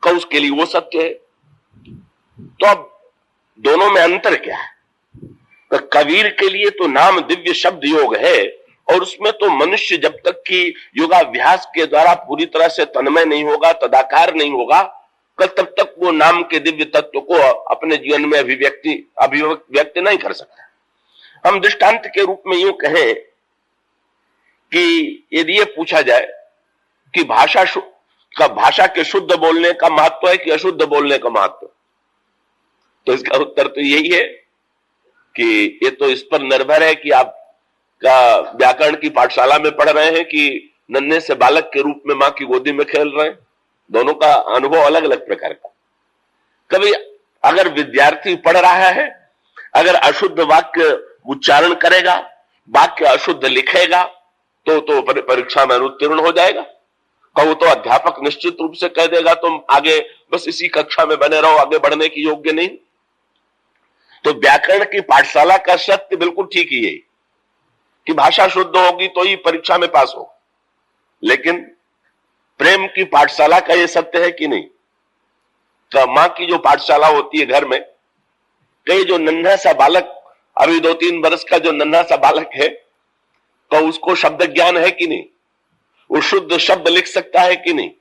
का उसके लिए वो सत्य है। तो अब दोनों में अंतर क्या है? तो कबीर के लिए तो नाम दिव्य शब्द योग है, और उसमें तो मनुष्य जब तक कि योगाभ्यास के द्वारा पूरी तरह से तन्मय नहीं होगा, तदाकार नहीं होगा, कल तब तक वो नाम के दिव्य तत्व को अपने जीवन में अभिव्यक्त नहीं कर सकता। हम दृष्टांत के रूप में यूं कहें कि यदि ये पूछा जाए कि भाषा के शुद्ध बोलने का महत्व है कि अशुद्ध बोलने का महत्व, तो इसका उत्तर तो यही है कि ये तो इस पर निर्भर है कि आप का व्याकरण की पाठशाला में पढ़ रहे हैं कि नन्हे से बालक के रूप में मां की गोदी में खेल रहे हैं। दोनों का अनुभव अलग अलग प्रकार का। कभी अगर विद्यार्थी पढ़ रहा है, अगर अशुद्ध वाक्य उच्चारण करेगा, वाक्य अशुद्ध लिखेगा, तो परीक्षा में अनुत्तीर्ण हो जाएगा। कहो तो अध्यापक निश्चित रूप से कह देगा तुम आगे बस इसी कक्षा में बने रहो, आगे बढ़ने की योग्य नहीं। तो व्याकरण की पाठशाला का सत्य बिल्कुल ठीक ही है कि भाषा शुद्ध होगी तो ही परीक्षा में पास हो। लेकिन प्रेम की पाठशाला का यह सत्य है कि नहीं? तो मां की जो पाठशाला होती है घर में, कई जो नन्हा सा बालक, अभी 2-3 वर्ष का जो नन्हा सा बालक है, तो उसको शब्द ज्ञान है कि नहीं? वो शुद्ध शब्द लिख सकता है कि नहीं?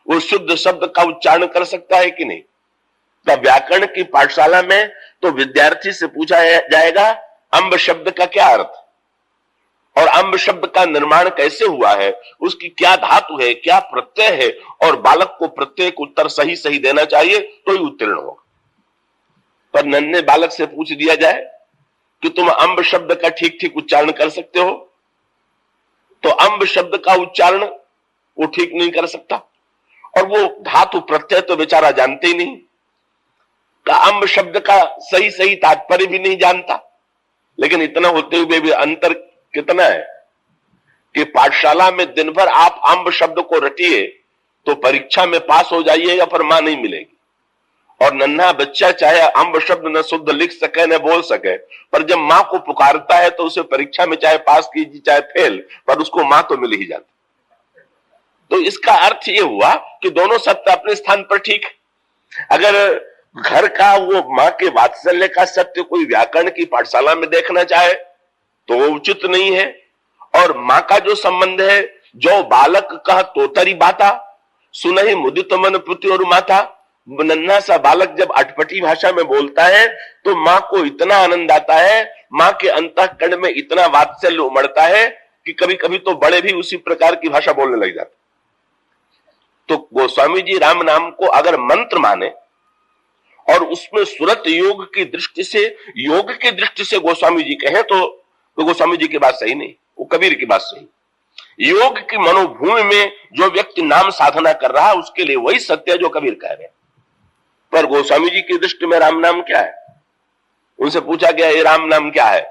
वो शुद्ध शब्द का उच्चारण कर सकता है कि नहीं? तो व्याकरण की पाठशाला में तो विद्यार्थी से पूछा जाएगा अम्ब शब्द का क्या अर्थ, और अम्ब शब्द का निर्माण कैसे हुआ है, उसकी क्या धातु है, क्या प्रत्यय है, और बालक को प्रत्येक उत्तर सही सही देना चाहिए तो ही उत्तीर्ण होगा। पर नन्हे बालक से पूछ दिया जाए कि तुम अम्ब शब्द का ठीक ठीक उच्चारण कर सकते हो, तो अम्ब शब्द का उच्चारण वो ठीक नहीं कर सकता, और वो धातु प्रत्यय तो बेचारा जानते ही नहीं, का अम्ब शब्द का सही सही तात्पर्य भी नहीं जानता। लेकिन इतना होते हुए भी अंतर कितना है कि पाठशाला में दिन भर आप अम्ब शब्द को रटिए तो परीक्षा में पास हो जाइएगा, पर मां नहीं मिलेगी। और नन्हा बच्चा चाहे अम्ब शब्द न शुद्ध लिख सके न बोल सके, पर जब मां को पुकारता है तो उसे परीक्षा में चाहे पास कीजिए चाहे फेल, पर उसको मां तो मिल ही जाती। तो इसका अर्थ यह हुआ कि दोनों सत्य अपने स्थान पर ठीक है। अगर घर का वो मां के वात्सल्य का सत्य कोई व्याकरण की पाठशाला में देखना चाहे तो वो उचित नहीं है। और मां का जो संबंध है, जो बालक कह तोतरी बाता सुनहि मुदित मन पुति और माता, नन्हा सा बालक जब अटपटी भाषा में बोलता है तो मां को इतना आनंद आता है, मां के अंतःकरण में इतना वात्सल्य उमड़ता है कि कभी कभी तो बड़े भी उसी प्रकार की भाषा बोलने लग जाते। तो गोस्वामी जी राम नाम को अगर मंत्र माने और उसमें सुरत योग की दृष्टि से गोस्वामी जी कहें तो गोस्वामी जी की बात सही नहीं, वो कबीर की बात सही। योग की मनोभूमि में जो व्यक्ति नाम साधना कर रहा है उसके लिए वही सत्य है जो कबीर कह रहे हैं। पर गोस्वामी जी की दृष्टि में राम नाम क्या है? उनसे पूछा गया ये राम नाम क्या है,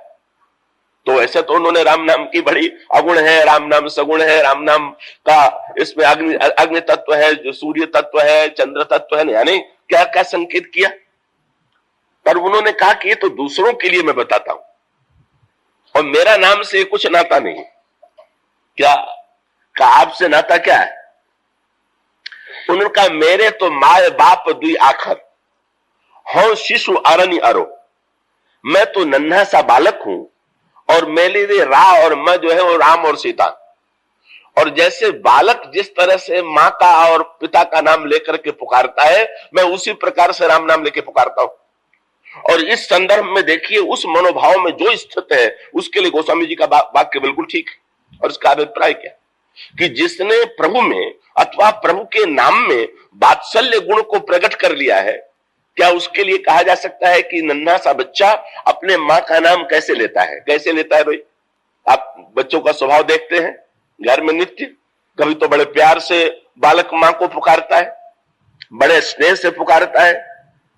तो ऐसे तो उन्होंने राम नाम की बड़ी अगुण है, राम नाम सगुण है, राम नाम का इसमें अग्नि तत्व है, जो सूर्य तत्व है, चंद्र तत्व है, यानी क्या क्या संकेत किया। पर उन्होंने कहा कि ये तो दूसरों के लिए मैं बताता हूं और मेरा नाम से कुछ नाता नहीं। क्या का आपसे नाता क्या है? उन्होंने कहा मेरे तो माए बाप दुई आखर हो शिशु अरनी अरो, मैं तो नन्हा सा बालक हूं और मेरे लिए रा और मैं जो है वो राम और सीता। और जैसे बालक जिस तरह से मां का और पिता का नाम लेकर के पुकारता है, मैं उसी प्रकार से राम नाम लेके पुकारता हूं। और इस संदर्भ में देखिए उस मनोभाव में जो स्थित है उसके लिए गोस्वामी जी का वाक्य बिल्कुल ठीक है। और इसका अभिप्राय क्या कि जिसने प्रभु में अथवा प्रभु के नाम में वात्सल्य गुण को प्रकट कर लिया है, क्या उसके लिए कहा जा सकता है कि नन्हा सा बच्चा अपने मां का नाम कैसे लेता है? कैसे लेता है भाई? आप बच्चों का स्वभाव देखते हैं घर में नित्य, कभी तो बड़े प्यार से बालक मां को पुकारता है, बड़े स्नेह से पुकारता है,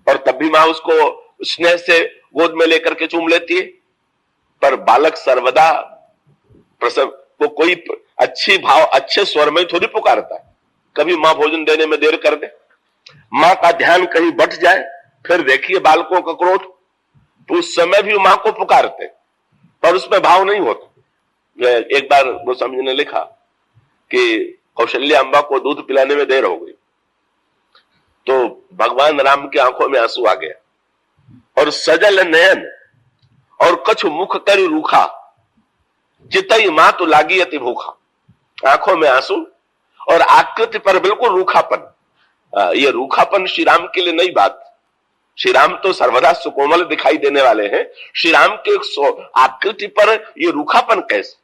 और तब भी मां उसको स्नेह से गोद में लेकर के चूम लेती है। पर बालक सर्वदा प्रसव को कोई अच्छे स्वर में थोड़ी पुकारता है। कभी मां भोजन देने में देर कर दे, मां का ध्यान कहीं बट जाए, फिर देखिए बालकों का क्रोध, तो उस समय भी मां को पुकारते पर उसमें भाव नहीं होता। एक बार गोस्वामी जी ने लिखा कि कौशल्या अम्बा को दूध पिलाने में देर हो गई, भगवान राम की आंखों में आंसू आ गया और सजल नयन और कछु मुख कर रूखा, चितई मां तो लागी अति भूखा। आंखों में आंसू और आकृति पर बिल्कुल रूखापन। ये रूखापन श्री राम के लिए नई बात। श्री राम तो सर्वदा सुकोमल दिखाई देने वाले हैं, श्री राम के आकृति पर ये रूखापन कैसे?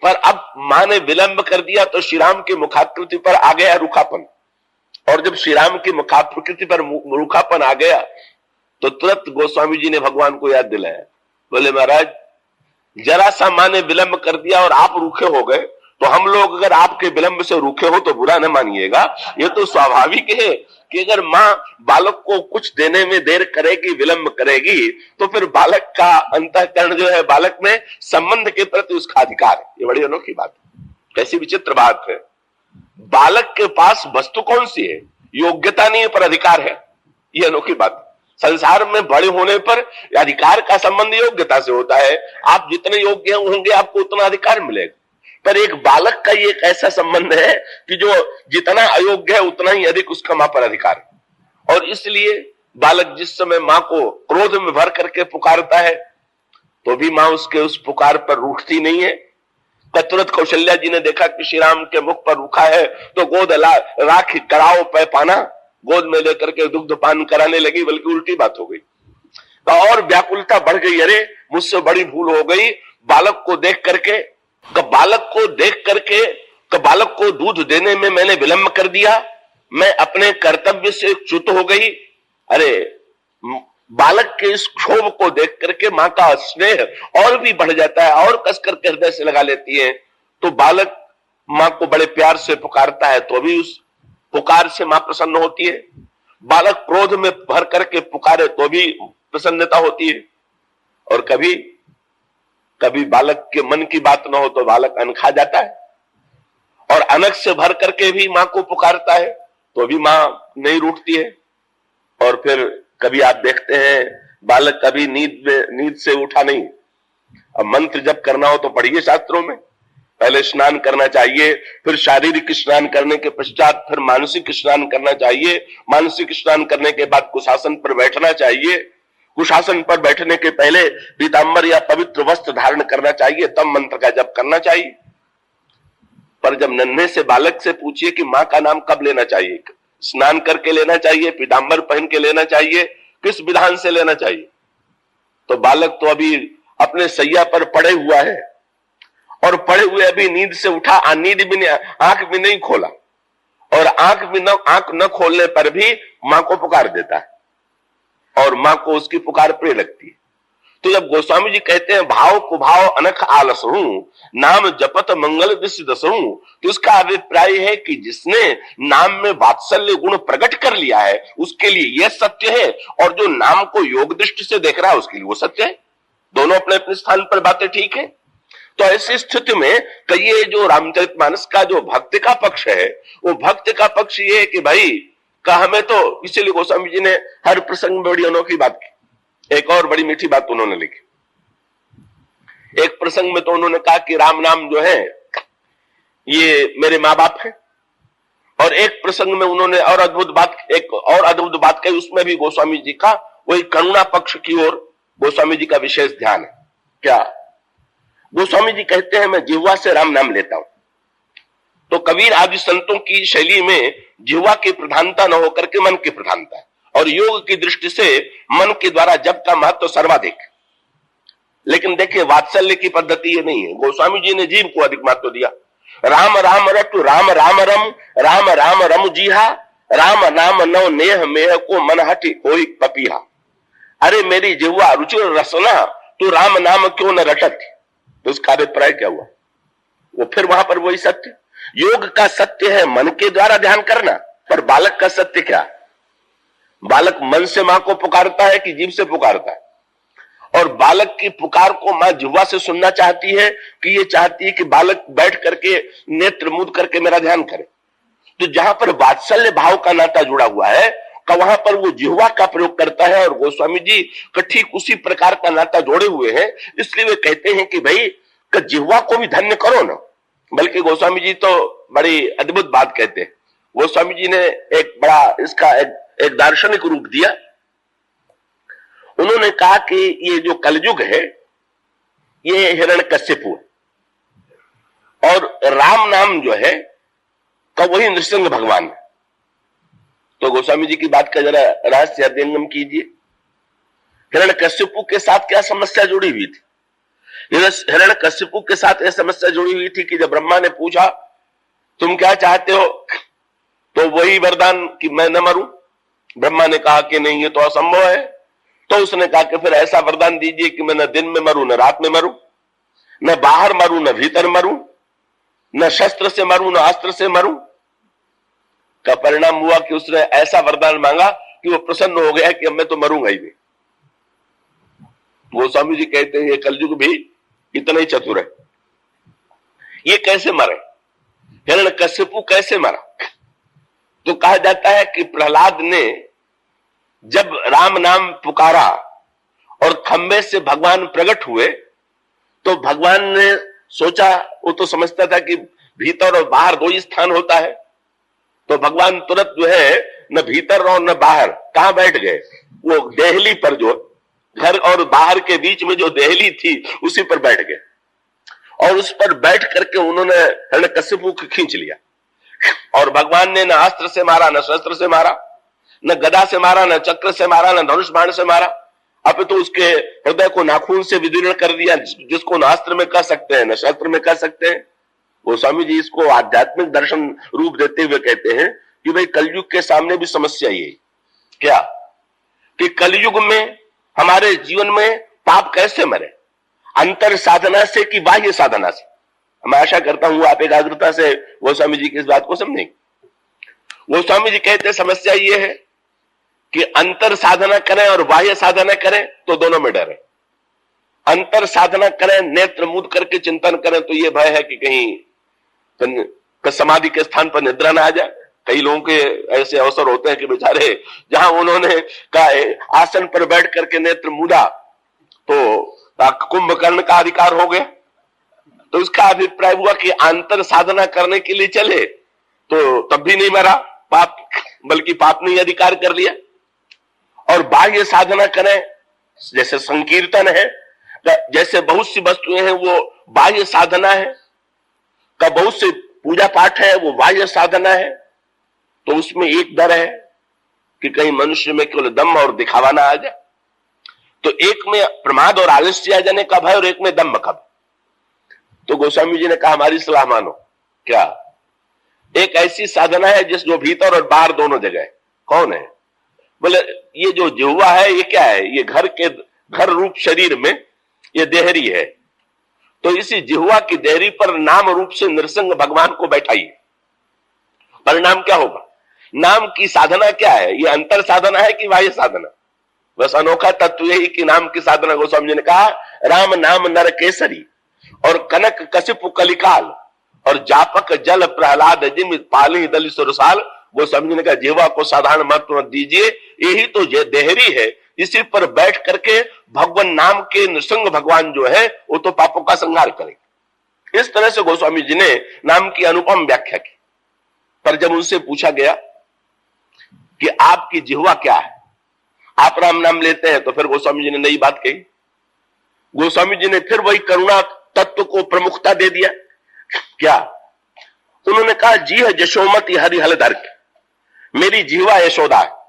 पर अब मां ने विलंब कर दिया तो श्री राम की मुखाकृति पर आ गया रूखापन। और जब श्री राम की मुखाकृति पर रूखापन आ गया तो तुरंत गोस्वामी जी ने भगवान को याद दिलाया। बोले महाराज, जरा सा मां ने विलंब कर दिया और आप रूखे हो गए, तो हम लोग अगर आपके विलंब से रूखे हो तो बुरा न मानिएगा। ये तो स्वाभाविक है कि अगर मां बालक को कुछ देने में देर करेगी, विलंब करेगी, तो फिर बालक का अंतःकरण जो है, बालक में संबंध के प्रति उसका अधिकार है। ये बड़ी अनोखी बात है, कैसी विचित्र बात है। बालक के पास वस्तु कौन सी है? योग्यता नहीं है, पर अधिकार है। ये अनोखी बात है। संसार में बड़े होने पर अधिकार का संबंध योग्यता से होता है। आप जितने योग्य होंगे आपको उतना अधिकार मिलेगा। पर एक बालक का ये एक ऐसा संबंध है कि जो जितना अयोग्य है उतना ही अधिक उसका मां पर अधिकार है। और इसलिए बालक जिस समय मां को क्रोध में भर करके पुकारता है तो भी मां उसके उस पुकार पर रूठती नहीं है। तुरंत कौशल्या जी ने देखा कि श्री राम के मुख पर रूखा है तो गोद राख कराओ पै पाना, गोद में लेकर के दुग्ध पान कराने लगी, बल्कि उल्टी बात हो गई। तो और व्याकुलता बढ़ गई, अरे मुझसे बड़ी भूल हो गई। बालक को देख करके बालक को दूध देने में मैंने विलंब कर दिया, मैं अपने कर्तव्य से च्युत हो गई। अरे बालक के इस क्षोभ को देख करके मां का स्नेह और भी बढ़ जाता है और कसकर के हृदय से लगा लेती है। तो बालक मां को बड़े प्यार से पुकारता है तो भी उस पुकार से मां प्रसन्न होती है। बालक क्रोध में भर करके पुकारे तो भी प्रसन्नता होती है। और कभी कभी बालक के मन की बात न हो तो बालक अन्न खा जाता है, और अनक से भर करके भी मां को पुकारता है तो भी मां नहीं रूठती है। और फिर कभी आप देखते हैं बालक कभी नींद से उठा नहीं। अब मंत्र जब करना हो तो पढ़िए शास्त्रों में, पहले स्नान करना चाहिए, फिर शारीरिक स्नान करने के पश्चात फिर मानसिक स्नान करना चाहिए, मानसिक स्नान करने के बाद कुशासन पर बैठना चाहिए, कुशासन पर बैठने के पहले पीतांबर या पवित्र वस्त्र धारण करना चाहिए, तब मंत्र का जप करना चाहिए। पर जब नन्हे से बालक से पूछिए कि मां का नाम कब लेना चाहिए, स्नान करके लेना चाहिए, पीतांबर पहन के लेना चाहिए, किस विधान से लेना चाहिए, तो बालक तो अभी अपने सैया पर पड़े हुआ है और पड़े हुए अभी नींद से उठा, नींद भी आंख भी नहीं खोला, और आंख न खोलने पर भी मां को पुकार देता है और मां को उसकी पुकार प्रिय लगती है। तो जब गोस्वामी जी कहते हैं भाव कुभाव अनख आलस हूं, नाम जपत मंगल दिशि दसहूं, तो उसका अभिप्राय है कि जिसने नाम में वात्सल्य गुण प्रकट कर लिया है उसके लिए यह सत्य है, और जो नाम को योग दृष्टि से देख रहा है उसके लिए वो सत्य है। दोनों अपने अपने स्थान पर बातें ठीक है। तो ऐसी स्थिति में कहिए जो रामचरितमानस का जो भक्ति का पक्ष है, वो भक्ति का पक्ष ये है कि भाई का हमें तो, इसीलिए गोस्वामी जी ने हर प्रसंग में बड़ी अनोखी बात की। एक और बड़ी मीठी बात उन्होंने लिखी। एक प्रसंग में तो उन्होंने कहा कि राम नाम जो है ये मेरे माँ बाप है, और एक प्रसंग में उन्होंने एक और अद्भुत बात कही। उसमें भी गोस्वामी जी का वही करुणा पक्ष की ओर गोस्वामी जी का विशेष ध्यान है। क्या गोस्वामी जी कहते हैं, मैं जिह्वा से राम नाम लेता हूं। तो कबीर आदि संतों की शैली में जिह्वा की प्रधानता न होकर के मन की प्रधानता है, और योग की दृष्टि से मन के द्वारा जप का महत्व सर्वाधिक। लेकिन देखिए वात्सल्य की पद्धति ये नहीं है। गोस्वामी जी ने जीव को अधिक महत्व दिया। राम राम रटु राम राम रम, राम राम रम जीहा, राम नाम नव नेह मेह को मन हटि होई पपीहा। अरे मेरी जिह्वा रुचिर रसना, तू राम नाम क्यों न रटत। तो उसका अभिप्राय क्या हुआ? वो फिर वहां पर वही सत्य, योग का सत्य है मन के द्वारा ध्यान करना, पर बालक का सत्य क्या? बालक मन से मां को पुकारता है कि जीभ से पुकारता है? और बालक की पुकार को मां जिह्वा से सुनना चाहती है कि ये चाहती है कि बालक बैठ करके नेत्र मूंद करके मेरा ध्यान करे? तो जहां पर वात्सल्य भाव का नाता जुड़ा हुआ है का वहां पर वो जिह्वा का प्रयोग करता है, और गोस्वामी जी का ठीक उसी प्रकार का नाता जोड़े हुए हैं। इसलिए वे कहते हैं कि भाई जिह्वा को भी धन्य करो ना। बल्कि गोस्वामी जी तो बड़ी अद्भुत बात कहते हैं। गोस्वामी जी ने एक बड़ा इसका एक दार्शनिक रूप दिया। उन्होंने कहा कि ये जो कलयुग है ये हिरण्यकश्यपु है और राम नाम जो है का वही नृसिंह भगवान है। तो गोस्वामी जी की बात का जरा रहस्य अध्ययन कीजिए। हिरण्यकश्यपु के साथ क्या समस्या जुड़ी हुई थी? हिरण्यकश्यपु के साथ यह समस्या जुड़ी हुई थी कि जब ब्रह्मा ने पूछा तुम क्या चाहते हो, तो वही वरदान कि मैं न मरूं। ब्रह्मा ने कहा कि नहीं, ये तो असंभव है। तो उसने कहा कि फिर ऐसा वरदान दीजिए कि मैं न दिन में मरूं न रात में मरूं, न बाहर मरूं न भीतर मरूं, न शस्त्र से मरूं न अस्त्र से मरूं। का परिणाम हुआ कि उसने ऐसा वरदान मांगा कि वो प्रसन्न हो गया कि अब मैं तो मरूंगा ही नहीं। गोस्वामी जी कहते हैं ये कलयुग भी इतना ही चतुर है। ये कैसे मरे? हिरण्यकश्यपु कैसे मरा? तो कहा जाता है कि प्रहलाद ने जब राम नाम पुकारा और खंबे से भगवान प्रकट हुए तो भगवान ने सोचा, वो तो समझता था कि भीतर और बाहर दो ही स्थान होता है, तो भगवान तुरंत जो है न भीतर और न बाहर कहां बैठ गए, वो देहली पर, जो घर और बाहर के बीच में जो देहली थी उसी पर बैठ गए और उस पर बैठ करके उन्होंने हिरण्यकश्यपु को खींच लिया। और भगवान ने न अस्त्र से मारा, न शस्त्र से मारा, न गदा से मारा, न चक्र से मारा, न धनुष बाण से मारा, अब तो उसके हृदय को नाखून से विदीर्ण कर दिया, जिसको न अस्त्र में कर सकते हैं न शस्त्र में कर सकते हैं। गोस्वामी जी इसको आध्यात्मिक दर्शन रूप देते हुए कहते हैं कि भाई कलयुग के सामने भी समस्या ये क्या कि कलयुग में हमारे जीवन में पाप कैसे मरे, अंतर साधना से कि बाह्य साधना से। मैं आशा करता हूं आप एकाग्रता से गोस्वामी जी की इस बात को समझेंगे। गोस्वामी जी कहते हैं समस्या ये है कि अंतर साधना करें और बाह्य साधना करें तो दोनों में डर है। अंतर साधना करें, नेत्र मूंद करके चिंतन करें तो ये भय है कि कहीं समाधि के स्थान पर निद्रा ना आ जाए। कई लोगों के ऐसे अवसर होते हैं कि बेचारे जहां उन्होंने का आसन पर बैठ करके नेत्र मूदा तो कुंभकर्ण का अधिकार हो गया। तो उसका अभिप्राय हुआ कि अंतर साधना करने के लिए चले तो तब भी नहीं मरा पाप, बल्कि पाप ने अधिकार कर लिया। और बाह्य साधना करें, जैसे संकीर्तन है, जैसे बहुत सी वस्तुएं हैं वो बाह्य साधना है, का बहुत से पूजा पाठ है वो बाह्य साधना है, तो उसमें एक डर है कि कहीं मनुष्य में केवल दम और दिखावा ना आ जाए। तो एक में प्रमाद और आलस्य आ जाने का भय और एक में दम्भ का। तो गोस्वामी जी ने कहा हमारी सलाह मानो। क्या? एक ऐसी साधना है जिस जो भीतर और बाहर दोनों जगह है। कौन है? बोले ये जो जिह्वा है ये क्या है? ये घर रूप शरीर में ये देहरी है। तो इसी जिह्वा की देहरी पर नाम रूप से नृसिंह भगवान को बैठाइए। परिणाम क्या होगा? नाम की साधना क्या है? ये अंतर साधना है कि बाह्य साधना? बस अनोखा तत्व यही कि नाम की साधना। गोस्वामी जी ने कहा राम नाम नर केसरी और कनक कशिपु कलिकाल और जापक जल प्रहलाद जिम पाली दल सुरसाल। गोस्वामी जी ने कहा जिह्वा को साधारण महत्व मत दीजिए, यही तो देहरी है, इसी पर बैठ करके भगवान नाम के नृसिंह भगवान जो है वो तो पापों का संहार करेंगे। इस तरह से गोस्वामी जी ने नाम की अनुपम व्याख्या की। पर जब उनसे पूछा गया कि आपकी जिह्वा क्या है, आप राम नाम लेते हैं, तो फिर गोस्वामी जी ने नई बात कही। गोस्वामी जी ने फिर वही करुणा तत्व को प्रमुखता दे दिया। क्या? उन्होंने कहा जी है यशोमती हरिहल दर के, मेरी जिह्वा यशोदा है।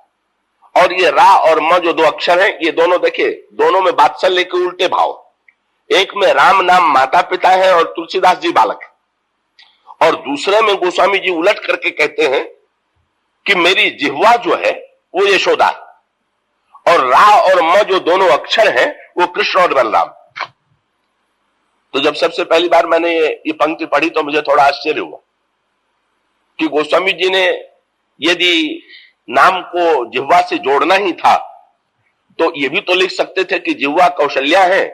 और ये रा और म जो दो अक्षर हैं ये दोनों देखिए, दोनों में वात्सल्य के उल्टे भाव। एक में राम नाम माता पिता है और तुलसीदास जी बालक है, और दूसरे में गोस्वामी जी उलट करके कहते हैं कि मेरी जिह्वा जो है वो यशोदा है और रा और म जो दोनों अक्षर हैं वो कृष्ण और बलराम। तो जब सबसे पहली बार मैंने ये पंक्ति पढ़ी तो मुझे थोड़ा आश्चर्य हुआ कि गोस्वामी जी ने यदि नाम को जिह्वा से जोड़ना ही था तो ये भी तो लिख सकते थे कि जिह्वा कौशल्या है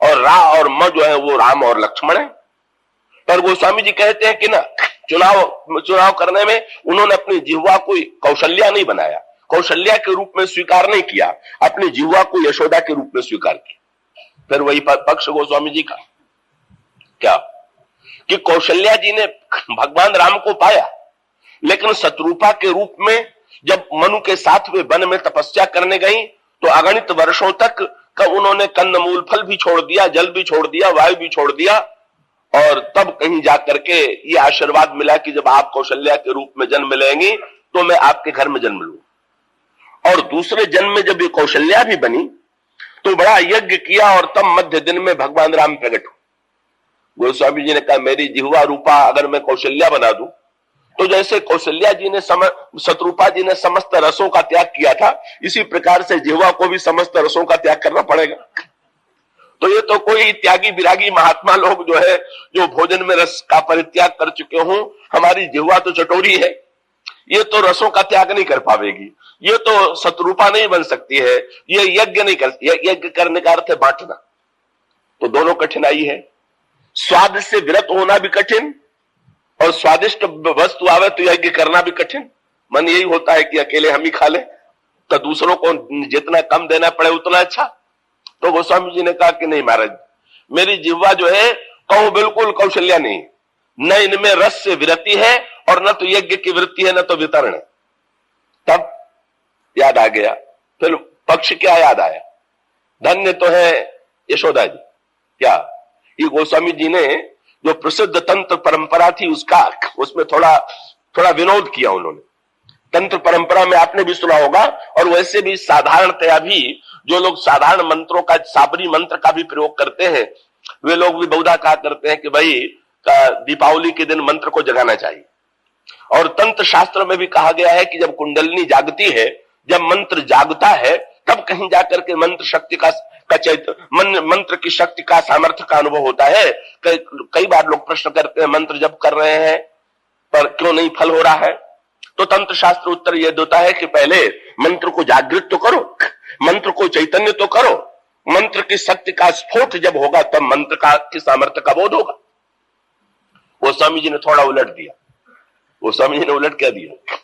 और रा और म जो है वो राम और लक्ष्मण है। पर गोस्वामी जी कहते हैं कि ना चुनाव करने में उन्होंने अपनी जिह्वा को कौशल्या नहीं बनाया, कौशल्या के रूप में स्वीकार नहीं किया, अपनी जिह्वा को यशोदा के रूप में स्वीकार किया। फिर वही पक्ष गोस्वामी जी का क्या कि कौशल्या जी ने भगवान राम को पाया लेकिन शत्रुपा के रूप में जब मनु के साथ वे वन में तपस्या करने गई तो अगणित वर्षों तक उन्होंने कंदमूल फल भी छोड़ दिया, जल भी छोड़ दिया, वायु भी छोड़ दिया, और तब कहीं जाकर के ये आशीर्वाद मिला कि जब आप कौशल्या के रूप में जन्म लेंगी तो मैं आपके घर में जन्म लूंगा। और दूसरे जन्म में जब ये कौशल्या भी बनी तो बड़ा यज्ञ किया और तब मध्य दिन में भगवान राम प्रकट हुए। गोस्वामी जी ने कहा मेरी जिह्वा रूपा अगर मैं कौशल्या बना दूं तो जैसे कौशल्या जी ने शत्रुपा जी ने समस्त रसों का त्याग किया था, इसी प्रकार से जिह्वा को भी समस्त रसों का त्याग करना पड़ेगा। तो ये तो कोई त्यागी विरागी महात्मा लोग जो है, जो भोजन में रस का परित्याग कर चुके हों, हमारी जिह्वा तो चटोरी है, ये तो रसों का त्याग नहीं कर पावेगी, ये तो शत्रुपा नहीं बन सकती है, ये यज्ञ नहीं कर, यज्ञ करने का अर्थ है बांटना। तो दोनों कठिनाई है, स्वाद से विरत होना भी कठिन और स्वादिष्ट वस्तु आवे तो यज्ञ करना भी कठिन। मन यही होता है कि अकेले हम ही खा ले, तो दूसरों को जितना कम देना पड़े उतना अच्छा। तो गोस्वामी जी ने कहा कि नहीं महाराज, मेरी जिह्वा जो है कहूं बिल्कुल कौशल्या नहीं, न इनमें रस से विरति है और न तो यज्ञ की वृत्ति है, न तो वितरण है। तब याद आ गया, फिर पक्ष क्या याद आया, धन्य तो है यशोदा जी। क्या ये गोस्वामी जी ने जो प्रसिद्ध तंत्र परंपरा थी उसमें थोड़ा विनोद किया उन्होंने। तंत्र परंपरा में आपने भी सुना होगा, और वैसे भी साधारणतया भी जो लोग साधारण मंत्रों का, साबरी मंत्र का भी प्रयोग करते हैं, वे लोग भी बहुधा कहा करते हैं कि भाई दीपावली के दिन मंत्र को जगाना चाहिए। और तंत्र शास्त्र में भी कहा गया है कि जब कुंडलिनी जागती है, जब मंत्र जागता है, तब कहीं जाकर के मंत्र शक्ति का मंत्र की शक्ति का, सामर्थ्य का अनुभव होता है। कई बार लोग प्रश्न करते हैं मंत्र जब कर रहे हैं पर क्यों नहीं फल हो रहा है, तो तंत्र शास्त्र उत्तर यह देता है कि पहले मंत्र को जागृत तो करो, मंत्र को चैतन्य तो करो, मंत्र की शक्ति का स्फोट जब होगा तब मंत्र की सामर्थ्य का बोध होगा। गोस्वामी जी ने थोड़ा उलट दिया। गोस्वामी जी ने उलट क्या दिया,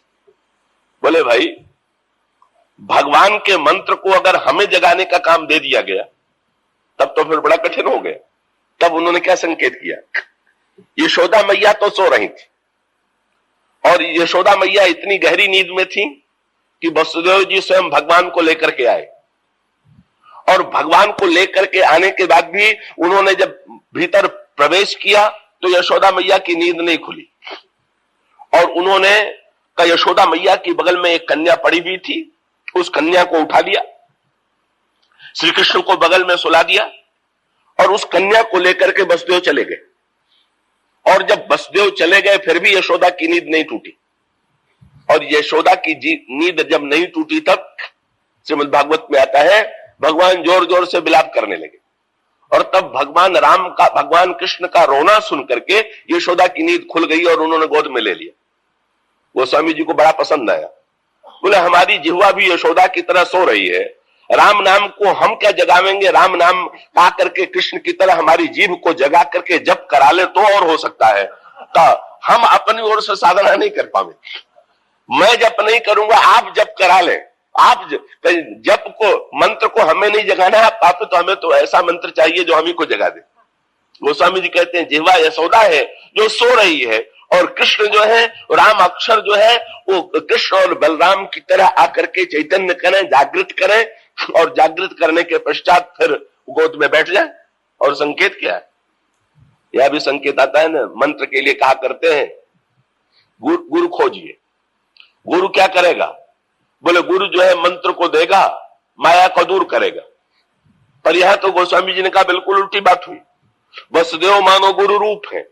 बोले भाई भगवान के मंत्र को अगर हमें जगाने का काम दे दिया गया तब तो फिर बड़ा कठिन हो गया। तब उन्होंने क्या संकेत किया, यशोदा मैया तो सो रही थी और यशोदा मैया इतनी गहरी नींद में थी कि वसुदेव जी स्वयं भगवान को लेकर के आए, और भगवान को लेकर के आने के बाद भी उन्होंने जब भीतर प्रवेश किया तो यशोदा मैया की नींद नहीं खुली, और उन्होंने यशोदा मैया की बगल में एक कन्या पड़ी हुई थी, उस कन्या को उठा लिया, श्री कृष्ण को बगल में सुला दिया और उस कन्या को लेकर के वसुदेव चले गए। और जब वसुदेव चले गए फिर भी यशोदा की नींद नहीं टूटी, और यशोदा की नींद जब नहीं टूटी तब श्रीमद् भागवत में आता है भगवान जोर जोर से विलाप करने लगे, और तब भगवान कृष्ण का रोना सुन करके यशोदा की नींद खुल गई और उन्होंने गोद में ले लिया। गोस्वामी जी को बड़ा पसंद आया, बोले हमारी जिह्वा भी यशोदा की तरह सो रही है, राम नाम को हम क्या जगावेंगे, राम नाम गा करके कृष्ण की तरह हमारी जीभ को जगा करके जप करा ले तो और हो सकता है, तो हम अपनी ओर से साधना नहीं कर पावे। मैं जप नहीं करूंगा, आप जप करा ले, आप जप को, मंत्र को हमें नहीं जगाना है, आप तो हमें तो ऐसा मंत्र चाहिए जो हम ही को जगा दे। गोस्वामी जी कहते हैं जिह्वा यशोदा है जो सो रही है, और कृष्ण जो है, राम अक्षर जो है, वो कृष्ण और बलराम की तरह आकर के चैतन्य करें, जागृत करें, और जागृत करने के पश्चात फिर गोद में बैठ जाए। और संकेत क्या है, यह भी संकेत आता है ना, मंत्र के लिए कहा करते हैं गुरु खोजिए। गुरु क्या करेगा, बोले गुरु जो है मंत्र को देगा, माया को दूर करेगा। पर यह तो गोस्वामी जी ने कहा बिल्कुल उल्टी बात हुई। वसुदेव मानो गुरु रूप है,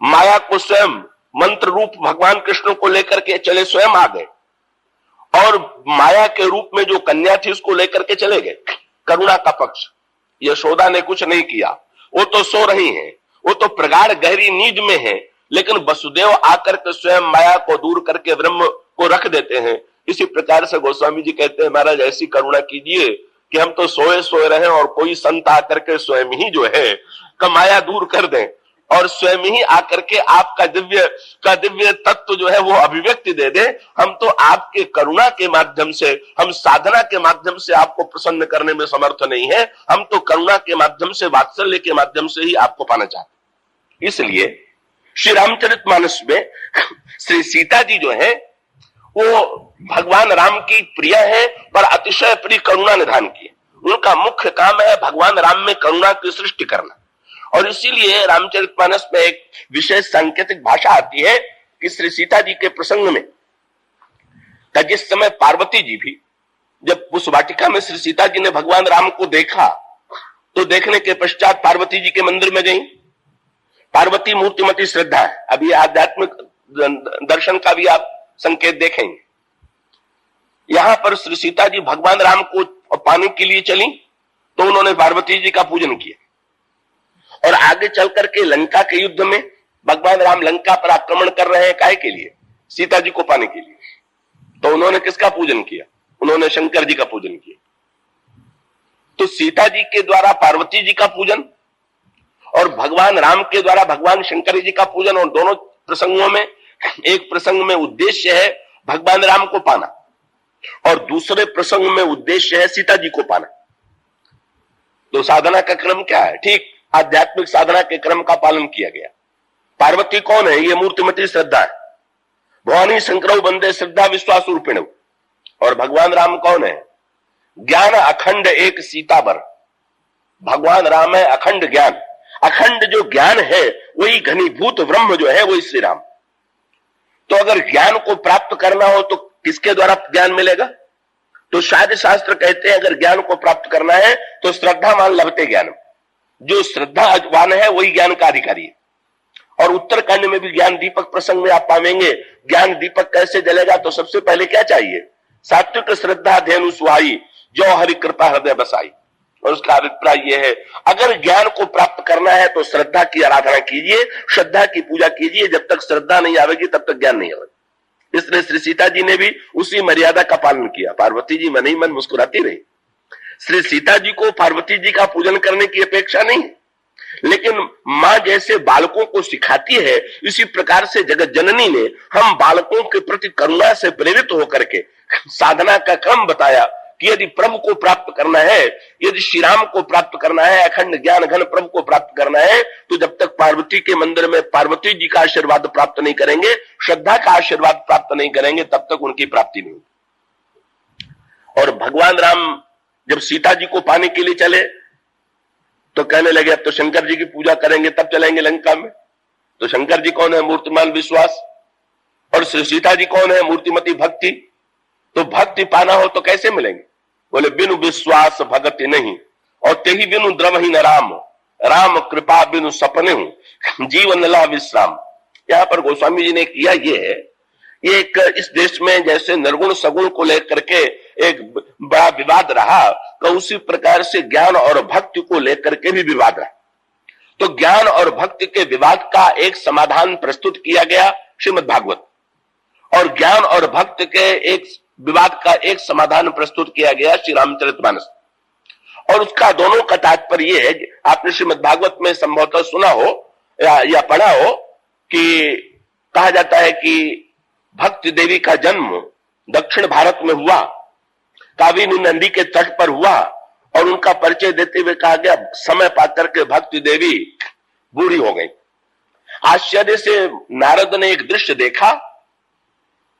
माया को स्वयं मंत्र रूप भगवान कृष्ण को लेकर के चले, स्वयं आ गए, और माया के रूप में जो कन्या थी उसको लेकर के चले गए। करुणा का पक्ष, यशोदा ने कुछ नहीं किया, वो तो सो रही हैं, वो तो प्रगाढ़ गहरी नींद में है, लेकिन वसुदेव आकर के स्वयं माया को दूर करके ब्रह्म को रख देते हैं। इसी प्रकार से गोस्वामी जी कहते हैं महाराज ऐसी करुणा कीजिए कि हम तो सोए रहे और कोई संत आकर के स्वयं ही जो है माया दूर कर दें, और स्वयं ही आकर के आपका दिव्य तत्व जो है वो अभिव्यक्ति दे दे। हम तो आपके करुणा के माध्यम से, हम साधना के माध्यम से आपको प्रसन्न करने में समर्थ नहीं है, हम तो करुणा के माध्यम से, वात्सल्य के माध्यम से ही आपको पाना चाहते। इसलिए श्री रामचरितमानस में श्री सीता जी जो है वो भगवान राम की प्रिय है, पर अतिशय प्रिय करुणा निधान की। उनका मुख्य काम है भगवान राम में करुणा की सृष्टि करना। और इसीलिए रामचरितमानस में एक विशेष सांकेतिक भाषा आती है कि श्री सीता जी के प्रसंग में, जिस समय पार्वती जी भी जब उस वाटिका में श्री सीता जी ने भगवान राम को देखा, तो देखने के पश्चात पार्वती जी के मंदिर में गई। पार्वती मूर्तिमती श्रद्धा है। अभी आध्यात्मिक दर्शन का भी आप संकेत देखेंगे। यहां पर श्री सीता जी भगवान राम को पाने के लिए चली, तो उन्होंने पार्वती जी का पूजन किया। और आगे चल करके लंका के युद्ध में भगवान राम लंका पर आक्रमण कर रहे हैं, काहे के लिए? सीता जी को पाने के लिए। तो उन्होंने किसका पूजन किया? उन्होंने शंकर जी का पूजन किया। तो सीता जी के द्वारा पार्वती जी का पूजन और भगवान राम के द्वारा भगवान शंकर जी का पूजन, और दोनों प्रसंगों में एक प्रसंग में उद्देश्य है भगवान राम को पाना और दूसरे प्रसंग में उद्देश्य है सीता जी को पाना। तो साधना का क्रम क्या है? ठीक आध्यात्मिक साधना के क्रम का पालन किया गया। पार्वती कौन है? ये मूर्तिमती श्रद्धा है। भवानी शंकरौ वंदे श्रद्धा विश्वास रूपिण। और भगवान राम कौन है? ज्ञान अखंड एक सीता बर। भगवान राम है अखंड ज्ञान। अखंड जो ज्ञान है वही घनीभूत ब्रह्म जो है वही श्री राम। तो अगर ज्ञान को प्राप्त करना हो तो किसके द्वारा ज्ञान मिलेगा? तो शास्त्र शास्त्र कहते हैं अगर ज्ञान को प्राप्त करना है तो श्रद्धावान लभते ज्ञान। जो श्रद्धावान है वही ज्ञान का अधिकारी है। और उत्तरकांड में भी ज्ञान दीपक प्रसंग में आप पाएंगे ज्ञान दीपक कैसे जलेगा। तो सबसे पहले क्या चाहिए? सात्विक श्रद्धा धेनु सुहाई, जो हरि कृपा हृदय बसाई। और उसका अभिप्राय यह है अगर ज्ञान को प्राप्त करना है तो श्रद्धा की आराधना कीजिए, श्रद्धा की पूजा कीजिए। जब तक श्रद्धा नहीं आवेगी तब तक ज्ञान नहीं आएगा। इसलिए श्री सीता जी ने भी उसी मर्यादा का पालन किया। पार्वती जी मन ही मन मुस्कुराती रही। श्री सीता जी को पार्वती जी का पूजन करने की अपेक्षा नहीं, लेकिन मां जैसे बालकों को सिखाती है, इसी प्रकार से जगत जननी ने हम बालकों के प्रति करुणा से प्रेरित होकर के साधना का क्रम बताया कि यदि प्रभु को प्राप्त करना है, यदि श्री राम को प्राप्त करना है, अखंड ज्ञान घन प्रभु को प्राप्त करना है, तो जब तक पार्वती के मंदिर में पार्वती जी का आशीर्वाद प्राप्त नहीं करेंगे, श्रद्धा का आशीर्वाद प्राप्त नहीं करेंगे, तब तक उनकी प्राप्ति नहीं होगी। और भगवान राम जब सीता जी को पाने के लिए चले तो कहने लगे अब तो शंकर जी की पूजा करेंगे तब चलेंगे लंका में। तो शंकर जी कौन है? मूर्तिमान विश्वास। और श्री सीता जी कौन है? मूर्तिमती भक्ति। तो भक्ति पाना हो तो कैसे मिलेंगे? बोले बिनु विश्वास भगति नहीं, और तेही बिनु द्रवही न राम, राम कृपा बिनु सपने हूं, जीवन ला विश्राम। यहां पर गोस्वामी जी ने किया ये एक इस देश में जैसे निर्गुण सगुण को लेकर के एक बड़ा विवाद रहा, तो उसी प्रकार से ज्ञान और भक्ति को लेकर के भी विवाद रहा। तो ज्ञान और भक्ति के विवाद का एक समाधान प्रस्तुत किया गया श्रीमद् भागवत, और ज्ञान और भक्ति के एक विवाद का एक समाधान प्रस्तुत किया गया श्री रामचरितमानस। और उसका दोनों का तात्पर्य है, आपने श्रीमद् भागवत में संभवतः सुना हो या पढ़ा हो कि कहा जाता है कि भक्ति देवी का जन्म दक्षिण भारत में हुआ, कावेरी नदी के तट पर हुआ, और उनका परिचय देते हुए कहा गया समय पाकर के भक्ति देवी बूढ़ी हो गई। आश्चर्य से नारद ने एक दृश्य देखा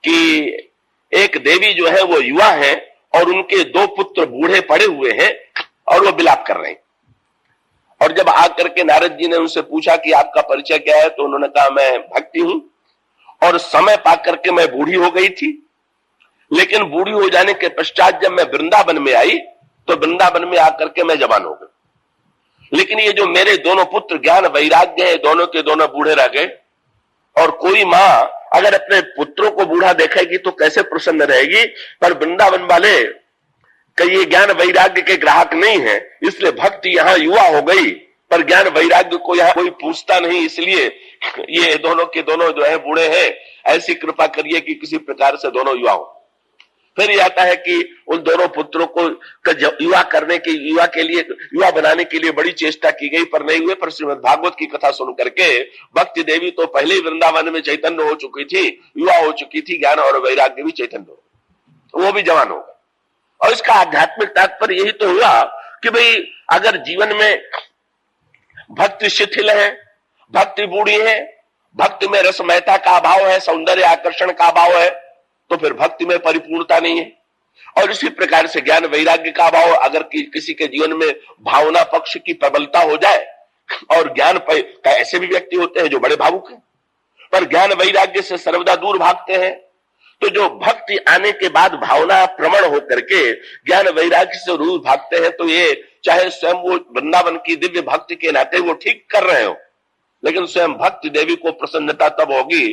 कि एक देवी जो है वो युवा है और उनके दो पुत्र बूढ़े पड़े हुए हैं और वो विलाप कर रहे हैं। और जब आकर के नारद जी ने उनसे पूछा कि आपका परिचय क्या है, तो उन्होंने कहा मैं भक्ति हूं और समय पाकर के मैं बूढ़ी हो गई थी, लेकिन बूढ़ी हो जाने के पश्चात जब मैं वृंदावन में आई तो वृंदावन में आकर के मैं जवान हो गई। लेकिन ये जो मेरे दोनों पुत्र ज्ञान वैराग्य है, दोनों के दोनों बूढ़े रह गए। और कोई मां अगर अपने पुत्रों को बूढ़ा देखेगी तो कैसे प्रसन्न रहेगी? पर वृंदावन वाले कई ये ज्ञान वैराग्य के ग्राहक नहीं है, इसलिए भक्ति यहाँ युवा हो गई, पर ज्ञान वैराग्य को यहाँ कोई पूछता नहीं, इसलिए ये दोनों के दोनों जो है बूढ़े हैं। ऐसी कृपा करिए कि किसी प्रकार से दोनों युवा हो। फिर ये आता है कि उन दोनों पुत्रों को युवा करने के युवा बनाने के लिए बड़ी चेष्टा की गई, पर नहीं हुए। पर श्रीमद् भागवत की कथा सुन करके भक्ति देवी तो पहले ही वृंदावन में चैतन्य हो चुकी थी, युवा हो चुकी थी, ज्ञान और वैराग्य भी चैतन्य हो, वो भी जवान हो गए। और इसका आध्यात्मिक तात्पर्य यही तो हुआ कि भाई अगर जीवन में भक्ति शिथिल है, भक्ति बूढ़ी है, भक्ति में रसमयता का अभाव है, सौंदर्य आकर्षण का अभाव है, तो फिर भक्ति में परिपूर्णता नहीं है। और इसी प्रकार से ज्ञान वैराग्य का अभाव, अगर किसी के जीवन में भावना पक्ष की प्रबलता हो जाए, और ज्ञान का ऐसे भी व्यक्ति होते हैं जो बड़े भावुक हैं पर ज्ञान वैराग्य से सर्वदा दूर भागते हैं, तो जो भक्ति आने के बाद भावना प्रमण होकर के ज्ञान वैराग्य से दूर भागते हैं, तो ये चाहे स्वयं वो वृंदावन की दिव्य भक्ति के नाते वो ठीक कर रहे हो, लेकिन स्वयं भक्ति देवी को प्रसन्नता तब होगी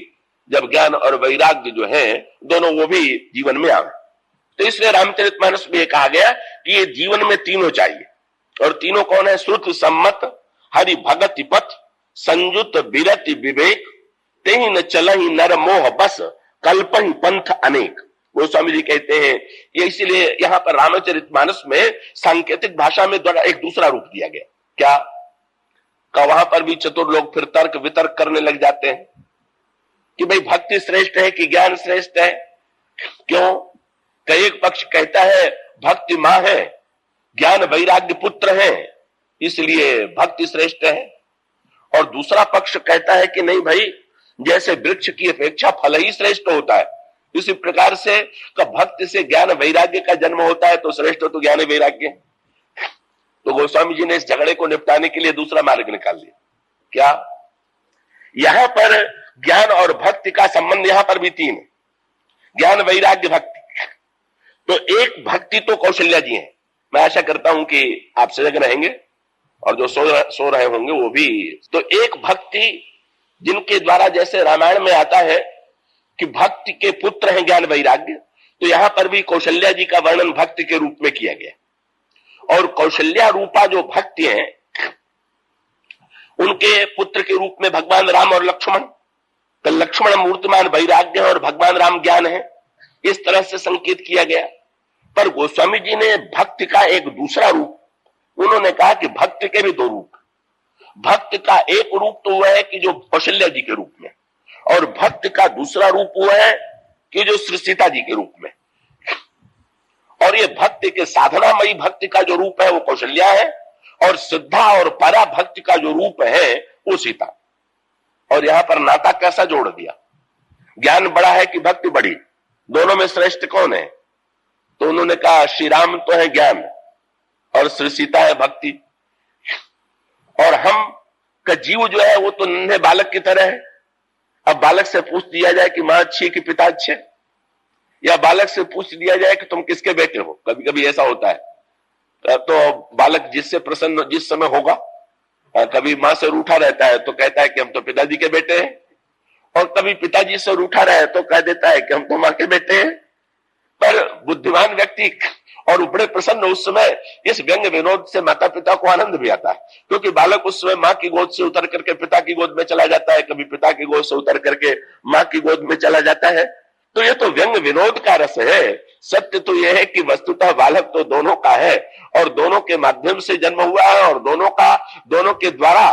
जब ज्ञान और वैराग्य जो है दोनों वो भी जीवन में आवे। तो इसलिए रामचरितमानस में कहा गया कि ये जीवन में तीनों चाहिए, और तीनों कौन है? श्रुत सम्मत, हरि भगति पथ, संयुत बिरति विवेक, तेहि न चलहि नर मोह बस, कल्पहि पंथ अनेक। गोस्वामी जी कहते हैं ये इसीलिए यहां पर रामचरितमानस में सांकेतिक भाषा में द्वारा एक दूसरा रूप दिया गया। क्या का वहां पर भी चतुर लोग फिर तर्क वितर्क करने लग जाते हैं कि भाई भक्ति श्रेष्ठ है कि ज्ञान श्रेष्ठ है? क्यों? कई एक पक्ष कहता है भक्ति मां है, ज्ञान वैराग्य पुत्र है, इसलिए भक्ति श्रेष्ठ है। और दूसरा पक्ष कहता है कि नहीं भाई, जैसे वृक्ष की अपेक्षा फल ही श्रेष्ठ होता है, इसी प्रकार से भक्ति से ज्ञान वैराग्य का जन्म होता है, तो श्रेष्ठ तो ज्ञान वैराग्य। तो गोस्वामी जी ने इस झगड़े को निपटाने के लिए दूसरा मार्ग निकाल लिया। क्या? यहां पर ज्ञान और भक्ति का संबंध यहां पर भी तीन है, ज्ञान वैराग्य भक्ति। तो एक भक्ति तो कौशल्या जी हैं, मैं आशा करता हूं कि आप सजग रहेंगे और जो सो रहे होंगे वो भी। तो एक भक्ति जिनके द्वारा, जैसे रामायण में आता है कि भक्ति के पुत्र हैं ज्ञान वैराग्य, तो यहां पर भी कौशल्या जी का वर्णन भक्ति के रूप में किया गया। और कौशल्या रूपा जो भक्ति हैं उनके पुत्र के रूप में भगवान राम और लक्ष्मण, तो लक्ष्मण मूर्तिमान वैराग्य और भगवान राम ज्ञान है, इस तरह से संकेत किया गया। पर गोस्वामी जी ने भक्ति का एक दूसरा रूप, उन्होंने कहा कि भक्ति के भी दो रूप। भक्त का एक रूप तो हुआ है कि जो कौशल्या जी के रूप में, और भक्त का दूसरा रूप हुआ है कि जो श्री सीता जी के रूप में। और ये भक्ति के साधनामयी भक्ति का जो रूप है वो कौशल्या है, और सिद्धा और परा भक्ति का जो रूप है वो सीता। और यहां पर नाता कैसा जोड़ दिया? ज्ञान बड़ा है कि भक्ति बड़ी? दोनों में श्रेष्ठ कौन है? तो उन्होंने कहा श्री राम तो है ज्ञान और श्री सीता है भक्ति। और हम का जीव जो है वो तो नन्हे बालक की तरह है। अब बालक से पूछ दिया जाए कि मां अच्छी कि पिता अच्छे, या बालक से पूछ दिया जाए कि तुम किसके बेटे हो, कभी कभी ऐसा होता है। तो बालक जिससे प्रसन्न जिस समय होगा, कभी मां से रूठा रहता है तो कहता है कि हम तो पिताजी के बेटे हैं, और कभी पिताजी से रूठा रहे तो कह देता है कि हम तो मां के बेटे हैं। पर बुद्धिमान व्यक्ति और बड़े प्रसन्न उस समय इस व्यंग विनोद से माता पिता को आनंद भी आता है, क्योंकि बालक उस समय मां की गोद से उतर करके पिता की गोद में चला जाता है, कभी पिता की गोद से उतर करके मां की गोद में चला जाता है। तो ये तो व्यंग विनोद का रस है। सत्य तो यह है कि वस्तुतः बालक तो दोनों का है, और दोनों के माध्यम से जन्म हुआ है, और दोनों के द्वारा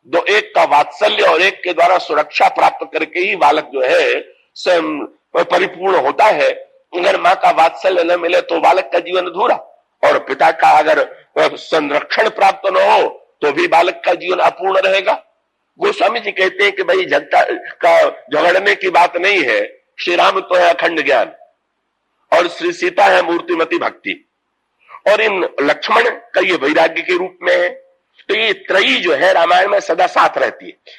दो, एक का वात्सल्य और एक के द्वारा सुरक्षा प्राप्त करके ही बालक जो है स्वयं परिपूर्ण होता है। अगर मां का वात्सल्य न मिले तो बालक का जीवन अधूरा, और पिता का अगर संरक्षण प्राप्त न हो तो भी बालक का जीवन अपूर्ण रहेगा। गोस्वामी जी कहते हैं कि भाई जनता का झगड़ने की बात नहीं है, श्री राम तो है अखंड ज्ञान और श्री सीता है मूर्तिमती भक्ति, और इन लक्ष्मण का ये वैराग्य के रूप में है। तो ये त्रयी जो है रामायण में सदा साथ रहती है।